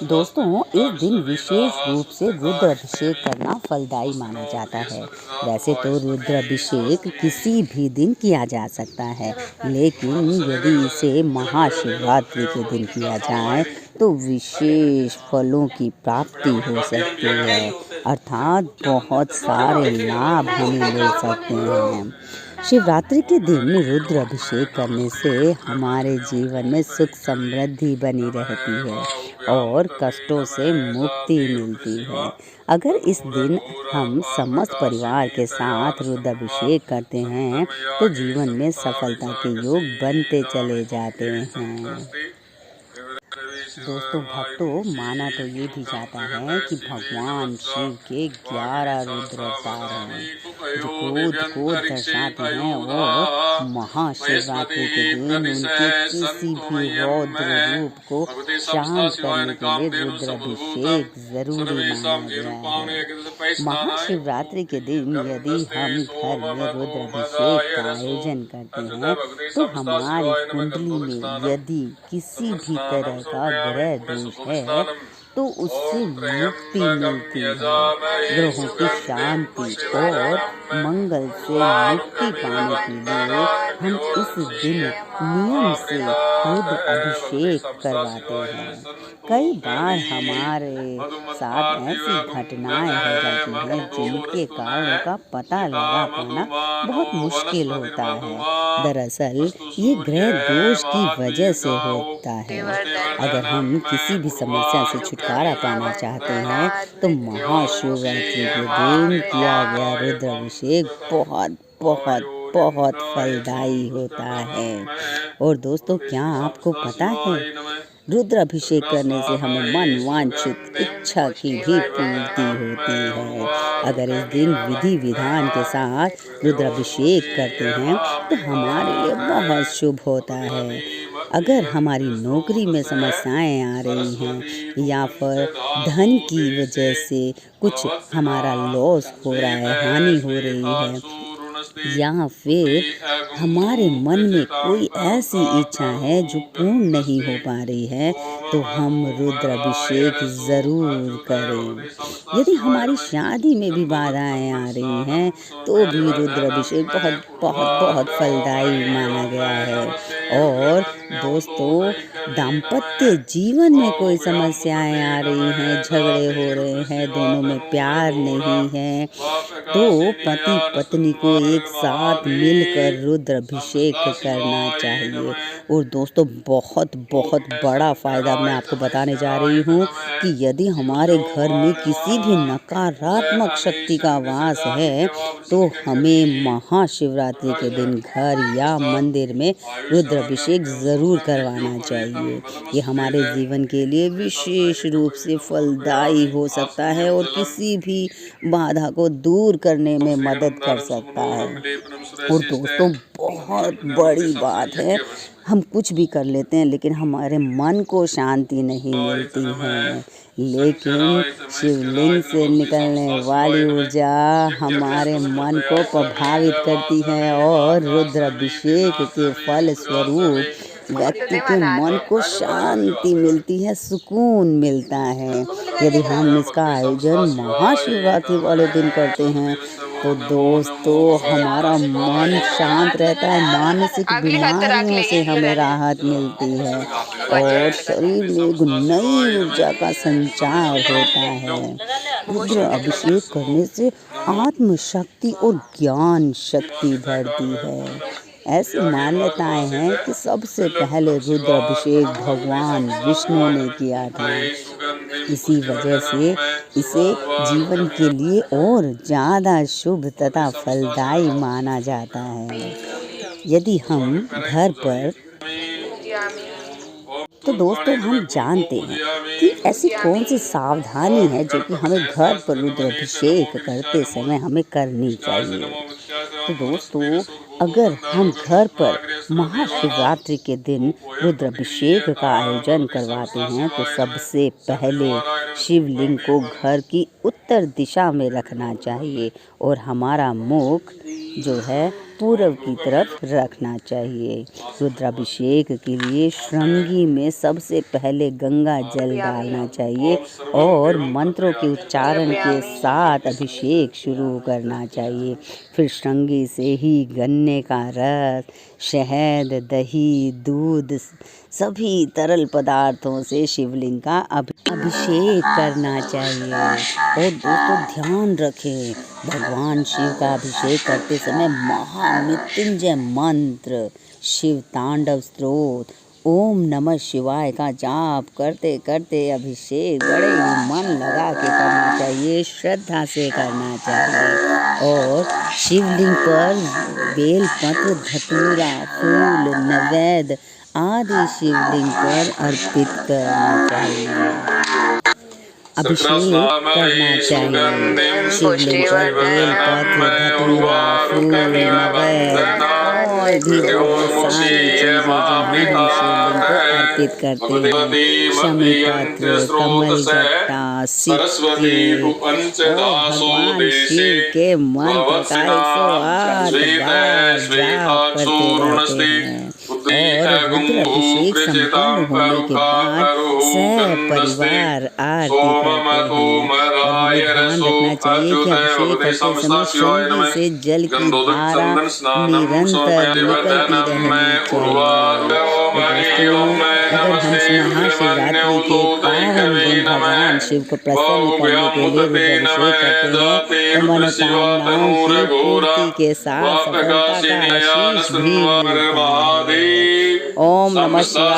दोस्तों, इस दिन विशेष रूप से रुद्र अभिषेक करना फलदायी माना जाता है। वैसे तो रुद्र अभिषेक किसी भी दिन किया जा सकता है, लेकिन यदि इसे महाशिवरात्रि के दिन किया जाए तो विशेष फलों की प्राप्ति हो सकती है, अर्थात बहुत सारे लाभ हमें मिल सकते हैं। शिवरात्रि के दिन रुद्र अभिषेक करने से हमारे जीवन में सुख समृद्धि बनी रहती है और कष्टों से मुक्ति मिलती है। अगर इस दिन हम समस्त परिवार के साथ रुद्र अभिषेक करते हैं तो जीवन में सफलता के योग बनते चले जाते हैं। दोस्तों, भक्तों, माना तो ये भी जाता है कि भगवान शिव के 11 रुद्र अवतार हैं जो क्रोध को दर्शाते हैं और महाशिवरात्रि के दिन उनके किसी भी रौद्र रूप को शांत करने के लिए रुद्र अभिषेक जरूरी माना गया है। महाशिवरात्रि के दिन यदि हम घर में रुद्र अभिषेक का आयोजन करते हैं तो हमारी कुंडली में यदि किसी भी तरह का ग्रह दोष है तो उससे मुक्ति मिलती है। ग्रहों की शांति और मंगल से मुक्ति पाने के लिए हम इस दिन नियम से रुद्र अभिषेक करवाते हैं। कई बार हमारे साथ ऐसी घटनाएं हो जाती हैं जिनके कारणों का पता लगा पाना बहुत मुश्किल होता है। दरअसल ये ग्रह दोष की वजह से होता है। अगर हम किसी भी समस्या से छुटकारा पाना चाहते हैं तो महाशिवरात्रि के दिन किया गया रुद्र अभिषेक बहुत बहुत बहुत फलदायी होता है। और दोस्तों, क्या आपको पता है रुद्र अभिषेक करने से हमें मन वांछित इच्छा की भी पूर्ति होती है। अगर इस दिन विधि विधान के साथ रुद्र अभिषेक करते हैं तो हमारे लिए बहुत शुभ होता है। अगर हमारी नौकरी में समस्याएं आ रही हैं या फिर धन की वजह से कुछ हमारा लॉस हो रहा है, हानि हो रही है, या फिर हमारे मन में कोई ऐसी इच्छा है जो पूर्ण नहीं हो पा रही है तो हम रुद्र अभिषेक ज़रूर करें। यदि हमारी शादी में भी बाधाएं आ रही हैं तो भी रुद्र अभिषेक बहुत बहुत बहुत फलदायी माना गया है। और दोस्तों, दाम्पत्य जीवन में कोई समस्याएं आ रही हैं, झगड़े हो रहे हैं, दोनों में प्यार नहीं है तो पति पत्नी को एक साथ मिलकर रुद्र अभिषेक करना चाहिए। और दोस्तों, बहुत बहुत बड़ा फ़ायदा मैं आपको बताने जा रही हूँ कि यदि हमारे घर में किसी भी नकारात्मक शक्ति का वास है तो हमें महाशिवरात्रि के दिन घर या मंदिर में रुद्र अभिषेक ज़रूर करवाना चाहिए। ये हमारे जीवन के लिए विशेष रूप से फलदायी हो सकता है और किसी भी बाधा को दूर करने में मदद कर सकता है। और दोस्तों, बहुत बड़ी बात है, हम कुछ भी कर लेते हैं लेकिन हमारे मन को शांति नहीं मिलती है, लेकिन शिवलिंग से निकलने वाली ऊर्जा हमारे मन को प्रभावित करती है और रुद्र अभिषेक के फल स्वरूप व्यक्ति के मन को शांति मिलती है, सुकून मिलता है। यदि हम इसका आयोजन महाशिवरात्रि वाले दिन करते हैं तो दोस्तों हमारा मन शांत रहता है, मानसिक बीमारियों से हमें राहत मिलती है और शरीर में एक नई ऊर्जा का संचार होता है। रुद्र अभिषेक करने से आत्म शक्ति और ज्ञान शक्ति बढ़ती है। ऐसी मान्यताएं हैं कि सबसे पहले रुद्र अभिषेक भगवान विष्णु ने किया था। इसी वजह से इसे जीवन के लिए और ज़्यादा शुभ तथा फलदायी माना जाता है। यदि हम घर पर तो दोस्तों, हम जानते हैं कि ऐसी कौन सी सावधानी है जो कि हमें घर पर रुद्र अभिषेक करते समय हमें करनी चाहिए। तो दोस्तों, अगर हम घर पर महाशिवरात्रि के दिन रुद्र अभिषेक का आयोजन करवाते हैं तो सबसे पहले शिवलिंग को घर की उत्तर दिशा में रखना चाहिए और हमारा मुख जो है पूर्व की तरफ रखना चाहिए। रुद्राभिषेक के लिए श्रृंगी में सबसे पहले गंगा जल डालना चाहिए और मंत्रों के उच्चारण के साथ अभिषेक शुरू करना चाहिए। फिर श्रृंगी से ही गन्ने का रस, शहद, दही, दूध सभी तरल पदार्थों से शिवलिंग का अभिषेक करना चाहिए। और दोस्तों ध्यान रखें, भगवान शिव का अभिषेक करते समय महामृत्युंजय मंत्र, शिव तांडव स्तोत्र, ओम नमः शिवाय का जाप करते करते अभिषेक बड़े ही मन लगा के करना चाहिए, श्रद्धा से करना चाहिए। और शिवलिंग पर बेलपत्र, धतूरा, फूल, नैवेद्य आदि शिवलिंग पर अर्पित करना चाहिए, अभिषेक करना चाहिए। शिवलिंग पर बेलपत्र, धतूरा, फूल, नैवेद्य और भी बहुत सारी चीजें जो हैं हम शिवलिंग को अर्पित करते हैं। शमी पत्र, कमल गट्टा, सिक्के और भगवान शिव के मंत्र का 108 बार जाप करते रहते हैं। और रुद्राभिषेक संपन्न होने के बाद सपरिवार आरती करते हैं। और हमें ध्यान रखना चाहिए कि अभिषेक करते समय श्रृंगी से जल की धारा निरंतर निकलती रहनी चाहिए। अगर हम महाशिवरात्रि के पावन दिन भगवान शिव को प्रसन्न करने के लिए रुद्राभिषेक करते हैं तो मनोकामनाओं की पूर्ति के साथ सफलता का आशीष भी मिलता है। ओम नमः शिवाय।